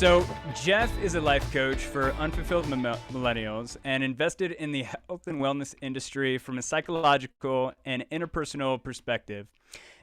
So, Geoff is a life coach for unfulfilled millennials and invested in the health and wellness industry from a psychological and interpersonal perspective.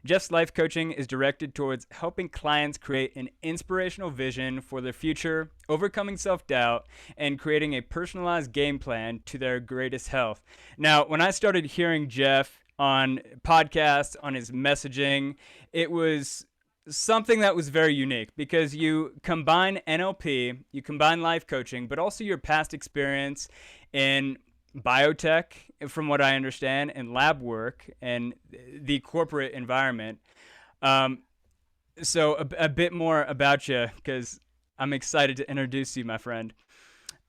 Geoff's life coaching is directed towards helping clients create an inspirational vision for their future, overcoming self-doubt, and creating a personalized game plan to their greatest health. Now, when I started hearing Geoff on podcasts, on his messaging, it was something that was very unique because you combine NLP, you combine life coaching, but also your past experience in biotech, from what I understand, and lab work and the corporate environment. So a bit more about you, because I'm excited to introduce you, my friend.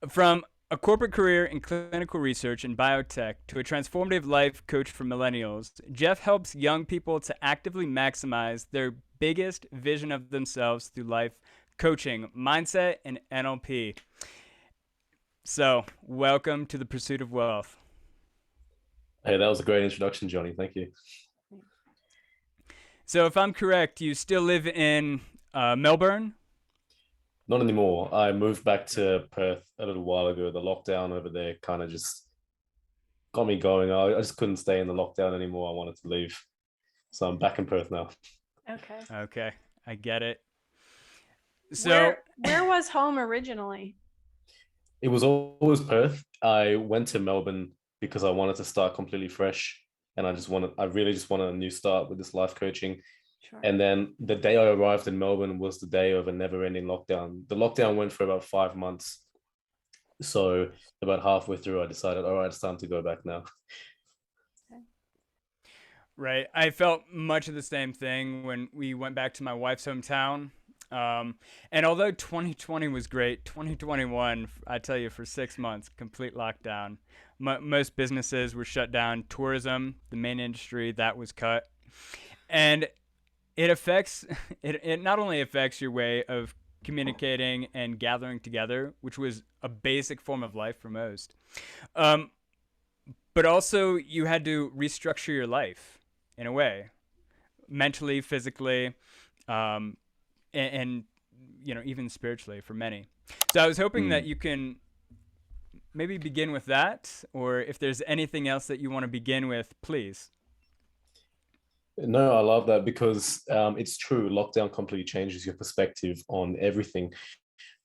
From a corporate career in clinical research and biotech to a transformative life coach for millennials, Geoff helps young people to actively maximize their biggest vision of themselves through life coaching, mindset, and NLP. So, welcome to the pursuit of wealth. Hey, that was a great introduction, Johnny. Thank you. So, if I'm correct, you still live in Melbourne? Not anymore. I moved back to Perth a little while ago. The lockdown over there kind of just got me going. I just couldn't stay in the lockdown anymore. I wanted to leave. So I'm back in Perth now. Okay, I get it. So, where was home originally? It was always Perth. I went to Melbourne because I wanted to start completely fresh. And I really just wanted a new start with this life coaching. Sure. And then the day I arrived in Melbourne was the day of a never-ending lockdown. The lockdown went for about 5 months. So about halfway through, I decided, all right, it's time to go back now. Right. I felt much of the same thing when we went back to my wife's hometown. And although 2020 was great, 2021, I tell you, for 6 months, complete lockdown. Most businesses were shut down. Tourism, the main industry, that was cut. And it not only affects your way of communicating and gathering together, which was a basic form of life for most, but also you had to restructure your life in a way, mentally, physically, and even spiritually for many. So I was hoping that you can maybe begin with that, or if there's anything else that you want to begin with, please. No, I love that because it's true. Lockdown completely changes your perspective on everything.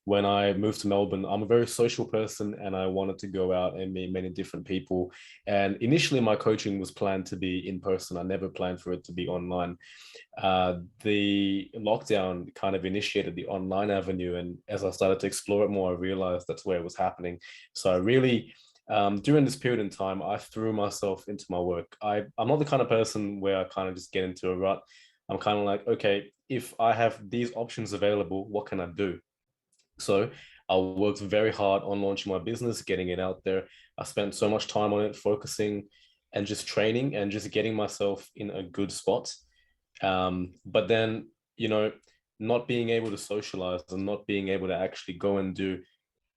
When I moved to Melbourne, I'm a very social person and I wanted to go out and meet many different people. And initially my coaching was planned to be in person. I never planned for it to be online. The lockdown kind of initiated the online avenue. And as I started to explore it more, I realized that's where it was happening. So I really, during this period in time, I threw myself into my work. I'm not the kind of person where I kind of just get into a rut. I'm kind of like, okay, if I have these options available, what can I do? So I worked very hard on launching my business, getting it out there. I spent so much time on it, focusing and just training and just getting myself in a good spot. But then, not being able to socialize and not being able to actually go and do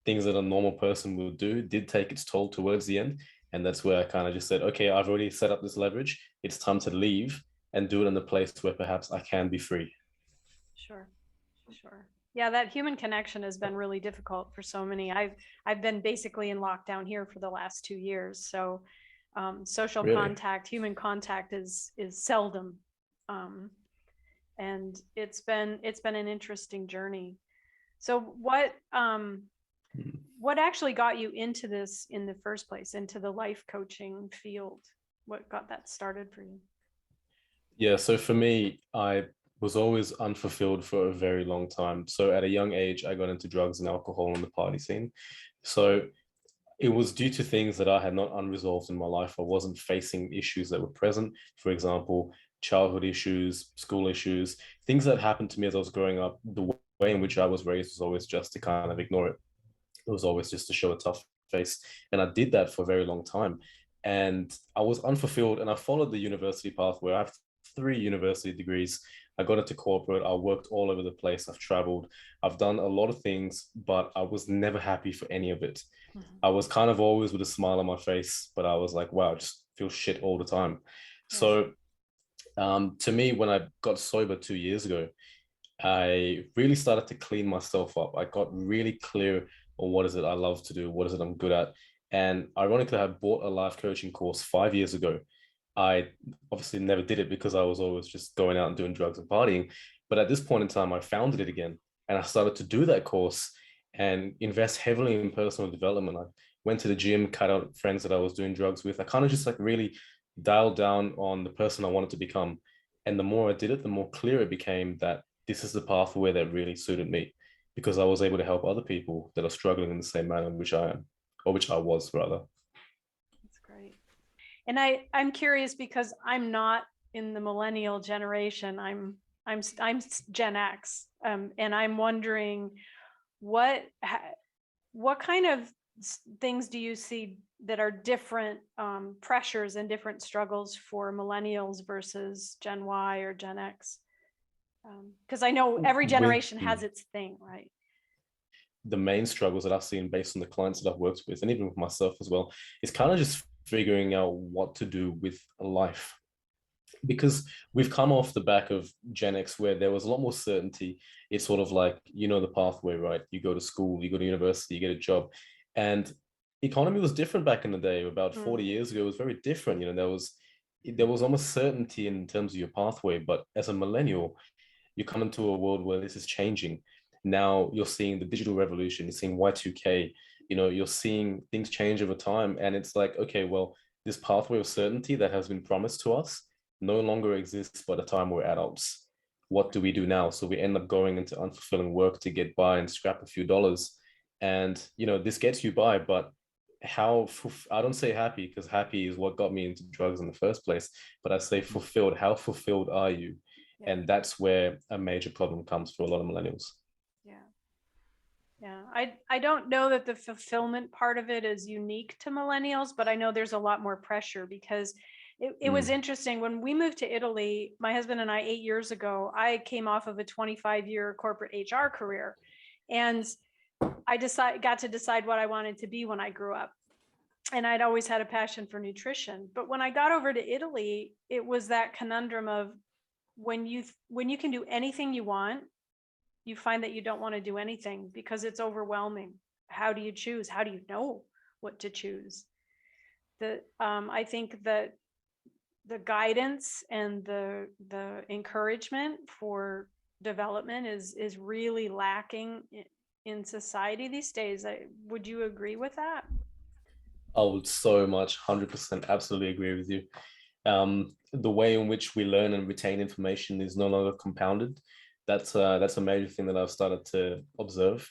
things that a normal person would do did take its toll towards the end. And that's where I kind of just said, okay, I've already set up this leverage. It's time to leave and do it in a place where perhaps I can be free. Sure. Yeah, that human connection has been really difficult for so many. I've been basically in lockdown here for the last 2 years. So social contact, human contact is seldom. And it's been an interesting journey. So what actually got you into this in the first place, into the life coaching field? What got that started for you? Yeah, so for me, I was always unfulfilled for a very long time. So at a young age, I got into drugs and alcohol in the party scene. So it was due to things that I had not unresolved in my life. I wasn't facing issues that were present. For example, childhood issues, school issues, things that happened to me as I was growing up. The way in which I was raised was always just to kind of ignore it. It was always just to show a tough face. And I did that for a very long time. And I was unfulfilled and I followed the university path where I have 3 university degrees. I got into corporate. I worked all over the place. I've traveled. I've done a lot of things, but I was never happy for any of it. Mm-hmm. I was kind of always with a smile on my face, but I was like, wow, I just feel shit all the time. Yeah. So to me, when I got sober 2 years ago, I really started to clean myself up. I got really clear on what is it I love to do, what is it I'm good at. And ironically, I bought a life coaching course 5 years ago. I obviously never did it because I was always just going out and doing drugs and partying. But at this point in time, I founded it again and I started to do that course and invest heavily in personal development. I went to the gym, cut out friends that I was doing drugs with. I kind of just like really dialed down on the person I wanted to become. And the more I did it, the more clear it became that this is the pathway that really suited me because I was able to help other people that are struggling in the same manner in which I am, or which I was rather. That's great. And I'm curious because I'm not in the millennial generation. I'm Gen X, and I'm wondering what kind of things do you see that are different pressures and different struggles for millennials versus Gen Y or Gen X? Because I know every generation has its thing, right? The main struggles that I've seen based on the clients that I've worked with, and even with myself as well, is kind of just figuring out what to do with life. Because we've come off the back of Gen X where there was a lot more certainty. It's sort of like, you know, the pathway, right? You go to school, you go to university, you get a job. And economy was different back in the day. About 40 years ago, it was very different. You know, there was almost certainty in terms of your pathway. But as a millennial, you come into a world where this is changing. Now you're seeing the digital revolution, you're seeing Y2K, you know, you're seeing things change over time. And it's like, okay, well, this pathway of certainty that has been promised to us no longer exists by the time we're adults. What do we do now? So we end up going into unfulfilling work to get by and scrap a few dollars. And, you know, this gets you by, but I don't say happy because happy is what got me into drugs in the first place, but I say fulfilled. How fulfilled are you? Yeah. And that's where a major problem comes for a lot of millennials. Yeah. I don't know that the fulfillment part of it is unique to millennials, but I know there's a lot more pressure because it was interesting when we moved to Italy, my husband and I, 8 years ago, I came off of a 25-year corporate HR career, and I got to decide what I wanted to be when I grew up. And I'd always had a passion for nutrition. But when I got over to Italy, it was that conundrum of when you can do anything you want, you find that you don't want to do anything because it's overwhelming. How do you choose? How do you know what to choose? I think that the guidance and the encouragement for development is really lacking in society these days. Would you agree with that? I would so much 100% absolutely agree with you. The way in which we learn and retain information is no longer compounded. That's a major thing that I've started to observe.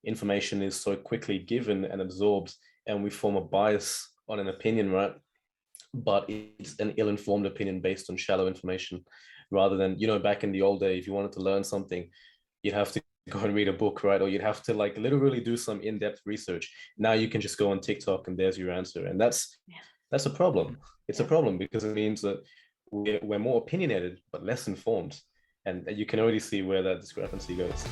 Information is so quickly given and absorbed, and we form a bias on an opinion, right? But it's an ill-informed opinion based on shallow information, rather than, you know, back in the old day, if you wanted to learn something, you'd have to go and read a book, right? Or you'd have to like literally do some in-depth research. Now you can just go on TikTok and there's your answer, and that's a problem. It's a problem because it means that we're more opinionated but less informed, and you can already see where that discrepancy goes.